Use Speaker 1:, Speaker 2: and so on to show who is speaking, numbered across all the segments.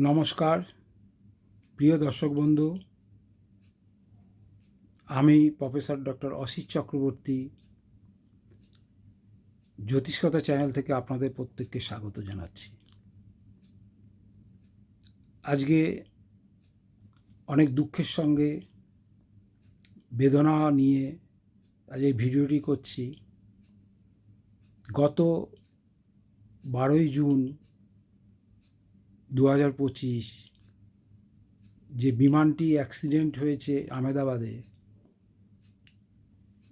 Speaker 1: নমস্কার প্রিয় দর্শক বন্ধু, আমি professor doctor Asit Chakraborty Jyotishkatha channel থেকে আপনাদের প্রত্যেককে স্বাগত জানাচ্ছি। আজকে অনেক দুঃখের সঙ্গে বেদনা নিয়ে আজ এই ভিডিওটি করছি। গত 12ই জুন 2025 যে বিমানটি অ্যাক্সিডেন্ট হয়েছে আহমেদাবাদে,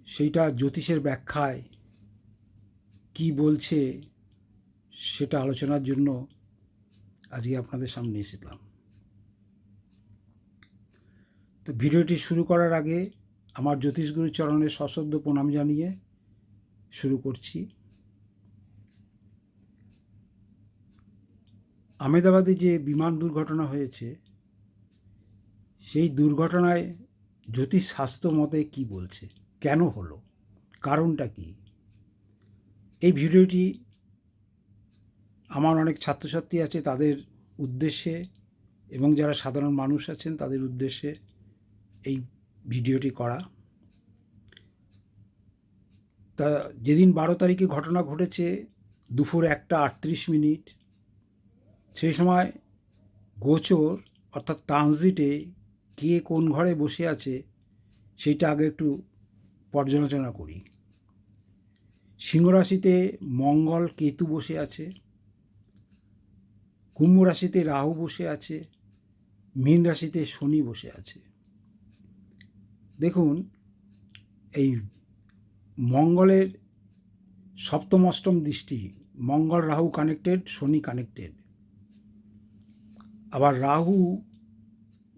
Speaker 1: সেইটা জ্যোতিষের ব্যাখ্যায় কি বলছে সেটা আলোচনার জন্য আজকে আপনাদের সামনে এসেছিলাম। তো ভিডিওটি শুরু করার আগে আমার জ্যোতিষগুরু চরণে সশ্রদ্ধ প্রণাম জানিয়ে শুরু করছি। আহমেদাবাদে যে বিমান দুর্ঘটনা হয়েছে, সেই দুর্ঘটনায় জ্যোতিষ শাস্ত্র মতে কী বলছে, কেন হলো, কারণটা কী, এই ভিডিওটি আমার অনেক ছাত্রছাত্রী আছে তাদের উদ্দেশ্যে এবং যারা সাধারণ মানুষ আছেন তাদের উদ্দেশ্যে এই ভিডিওটি করা। তা যেদিন 12 তারিখে ঘটনা ঘটেছে দুপুর 1:38, সেই সময় গোচর অর্থাৎ ট্রানজিটে কে কোন ঘরে বসে আছে সেইটা আগে একটু পর্যালোচনা করি। সিংহ রাশিতে মঙ্গল কেতু বসে আছে, কুম্ভ রাশিতে রাহু বসে আছে, মীন রাশিতে শনি বসে আছে। দেখুন, এই মঙ্গলের সপ্তম অষ্টম দৃষ্টি, মঙ্গল রাহু কানেক্টেড, শনি কানেক্টেড, আবার রাহু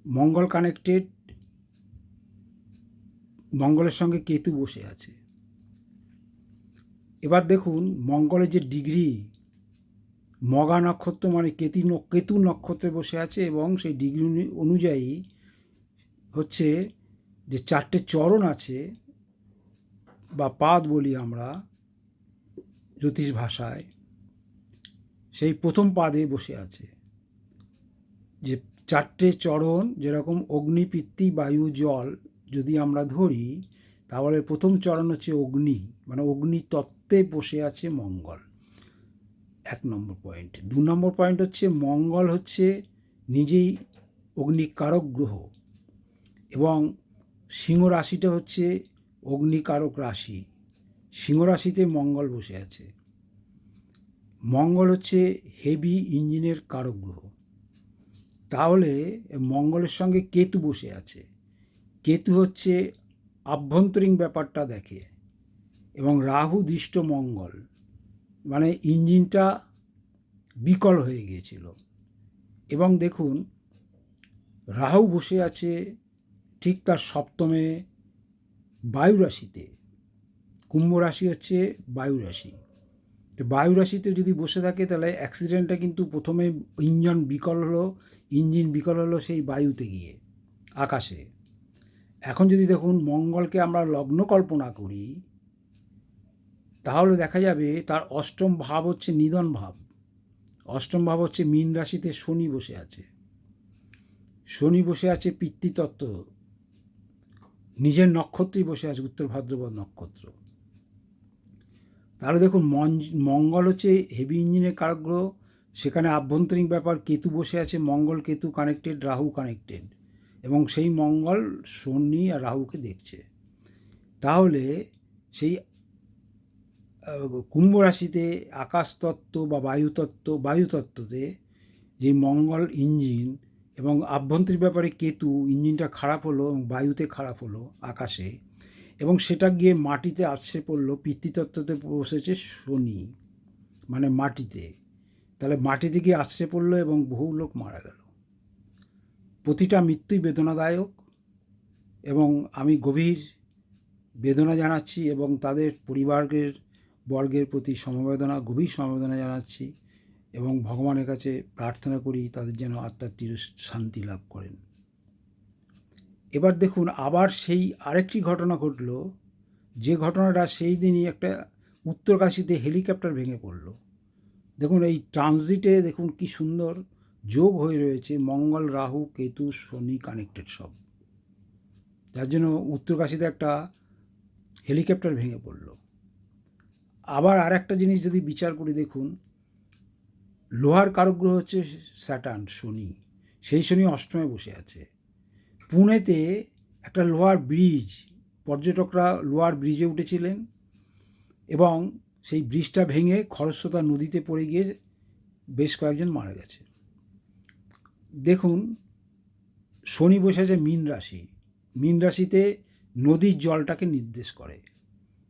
Speaker 1: মঙ্গল কানেক্টেড, মঙ্গলের সঙ্গে কেতু বসে আছে। এবার দেখুন মঙ্গলের যে ডিগ্রি, মগা নক্ষত্র মানে কেতু নক্ষত্রে বসে আছে এবং সেই ডিগ্রি অনুযায়ী হচ্ছে যে 4টে চরণ আছে বা পাদ বলি আমরা জ্যোতিষ ভাষায়, সেই প্রথম পাদে বসে আছে। যে 4টে চরণ যেরকম অগ্নি, পিতৃ, বায়ু, জল যদি আমরা ধরি, তাহলে প্রথম চরণ হচ্ছে অগ্নি, মানে অগ্নি তত্ত্বে বসে আছে মঙ্গল, 1 নম্বর পয়েন্ট। 2 নম্বর পয়েন্ট হচ্ছে মঙ্গল হচ্ছে নিজেই অগ্নিকারক গ্রহ এবং সিংহ রাশিটা হচ্ছে অগ্নিকারক রাশি। সিংহ রাশিতে মঙ্গল বসে আছে। মঙ্গল হচ্ছে হেভি ইঞ্জিনের কারক গ্রহ। তাহলে মঙ্গলের সঙ্গে কেতু বসে আছে। কেতু হচ্ছে আভ্যন্তরীণ ব্যাপারটা দেখে এবং রাহু দৃষ্ট মঙ্গল, মানে ইঞ্জিনটা বিকল হয়ে গিয়েছিল। এবং দেখুন রাহু বসে আছে ঠিক তার সপ্তমে বায়ু রাশিতে। কুম্ভ রাশি হচ্ছে বায়ু রাশি। তো বায়ু রাশিতে যদি বসে থাকে তাহলে অ্যাক্সিডেন্টটা কিন্তু প্রথমে ইঞ্জিন বিকল হলো সেই বায়ুতে গিয়ে, আকাশে। এখন যদি দেখুন মঙ্গলকে আমরা লগ্ন কল্পনা করি, তাহলে দেখা যাবে তার অষ্টম ভাব হচ্ছে নিধন ভাব। অষ্টম ভাব হচ্ছে মীন রাশিতে শনি বসে আছে। শনি বসে আছে পিতৃতত্ত্ব, নিজের নক্ষত্রেই বসে আছে, উত্তর ভাদ্রপদ নক্ষত্র। তাহলে দেখুন মঙ্গল হচ্ছে হেভি ইঞ্জিনের কারক গ্রহ, সেখানে আভ্যন্তরীণ ব্যাপার, কেতু বসে আছে, মঙ্গল কেতু কানেক্টেড, রাহু কানেক্টেড, এবং সেই মঙ্গল শনি আর রাহুকে দেখছে। তাহলে সেই কুম্ভ রাশিতে আকাশতত্ত্ব বা বায়ুতত্ত্বতে যে মঙ্গল ইঞ্জিন এবং আভ্যন্তরীণ ব্যাপারে কেতু, ইঞ্জিনটা খারাপ হলো এবং বায়ুতে খারাপ হলো আকাশে, এবং সেটা গিয়ে মাটিতে আছড়ে পড়লো। পিতৃতত্ত্বতে বসেছে শনি, মানে মাটিতে। তাহলে মাটিতে গিয়ে আছড়ে পড়লো এবং বহু লোক মারা গেল। প্রতিটা মৃত্যুই বেদনাদায়ক এবং আমি গভীর বেদনা জানাচ্ছি এবং তাদের বর্গের প্রতি গভীর সমবেদনা জানাচ্ছি এবং ভগবানের কাছে প্রার্থনা করি তাদের যেন আত্মার শান্তি লাভ করেন। এবার দেখুন আবার সেই আরেকটি ঘটনা ঘটল, যে ঘটনাটা সেই দিনই একটা উত্তরকাশীতে হেলিকপ্টার ভেঙে পড়ল। দেখুন এই ট্রানজিটে দেখুন কি সুন্দর যোগ হয়ে রয়েছে, মঙ্গল রাহু কেতু শনি কানেক্টেড সব, যার জন্য উত্তরকাশীতে একটা হেলিকপ্টার ভেঙে পড়ল। আবার আর একটা জিনিস যদি বিচার করে দেখুন, লোহার কারকগ্রহ হচ্ছে স্যাটার্ন, শনি, সেই শনি অষ্টমে বসে আছে। পুনেতে একটা লোহার ব্রিজ, পর্যটকরা লোহার ব্রিজে উঠেছিলেন এবং সেই ব্রিজটা ভেঙে খরস্রোতা নদীতে পড়ে গিয়ে বেশ কয়েকজন মারা গেছে। দেখুন, শনি বসে আছে মীন রাশি, মীন রাশিতে নদীর জলটাকে নির্দেশ করে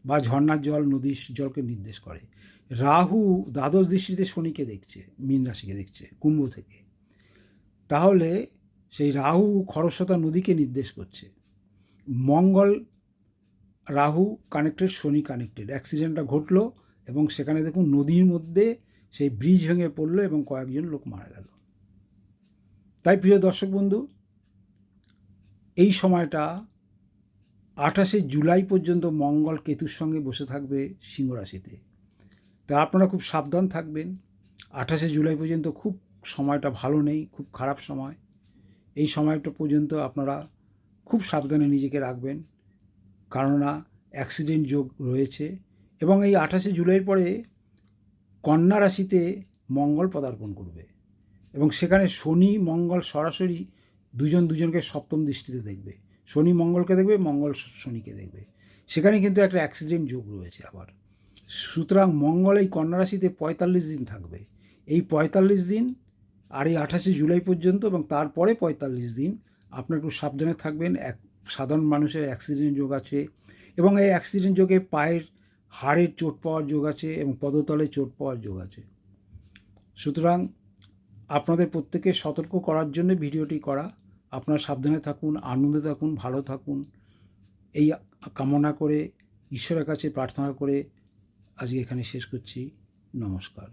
Speaker 1: বা ঝর্ণার জল নদীর জলকে নির্দেশ করে। রাহু দ্বাদশ দৃষ্টিতে শনিকে দেখছে, মীন রাশিকে দেখছে কুম্ভ থেকে, তাহলে সেই রাহু খরস্রোতা নদীকে নির্দেশ করছে। মঙ্গল রাহু কানেক্টেড, শনি কানেক্টেড, অ্যাক্সিডেন্টটা ঘটলো এবং সেখানে দেখুন নদীর মধ্যে সেই ব্রিজ ভেঙে পড়লো এবং কয়েকজন লোক মারা গেল। তাই প্রিয় দর্শক বন্ধু, এই সময়টা 28শে জুলাই পর্যন্ত মঙ্গল কেতুর সঙ্গে বসে থাকবে সিংহ রাশিতে। তা আপনারা খুব সাবধান থাকবেন। 28শে জুলাই পর্যন্ত খুব সময়টা ভালো নেই, খুব খারাপ সময়। এই সময়টা পর্যন্ত আপনারা খুব সাবধানে নিজেকে রাখবেন, কেননা অ্যাক্সিডেন্ট যোগ রয়েছে। এবং এই 28শে জুলাইয়ের পরে কন্যা রাশিতে মঙ্গল পদার্পণ করবে এবং সেখানে শনি মঙ্গল সরাসরি দুজনকে সপ্তম দৃষ্টিতে দেখবে। শনি মঙ্গলকে দেখবে, মঙ্গল শনিকে দেখবে। সেখানে কিন্তু একটা অ্যাক্সিডেন্ট যোগ রয়েছে আবার। সুতরাং মঙ্গল এই কন্যা রাশিতে 45 দিন থাকবে। এই 45 দিন আর এই 28শে জুলাই পর্যন্ত এবং তারপরে 45 দিন আপনার একটু সাবধানে থাকবেন। সাধারণ মানুষের অ্যাক্সিডেন্ট যোগ আছে এবং এই অ্যাক্সিডেন্ট যোগে পায়ের হাড়ের চোট পাওয়ার যোগ আছে এবং পদতলে চোট পাওয়ার যোগ আছে। সুতরাং আপনাদের প্রত্যেককে সতর্ক করার জন্য ভিডিওটি করা। আপনারা সাবধানে থাকুন, আনন্দে থাকুন, ভালো থাকুন, এই কামনা করে ঈশ্বরের কাছে প্রার্থনা করে আজকে এখানে শেষ করছি। নমস্কার।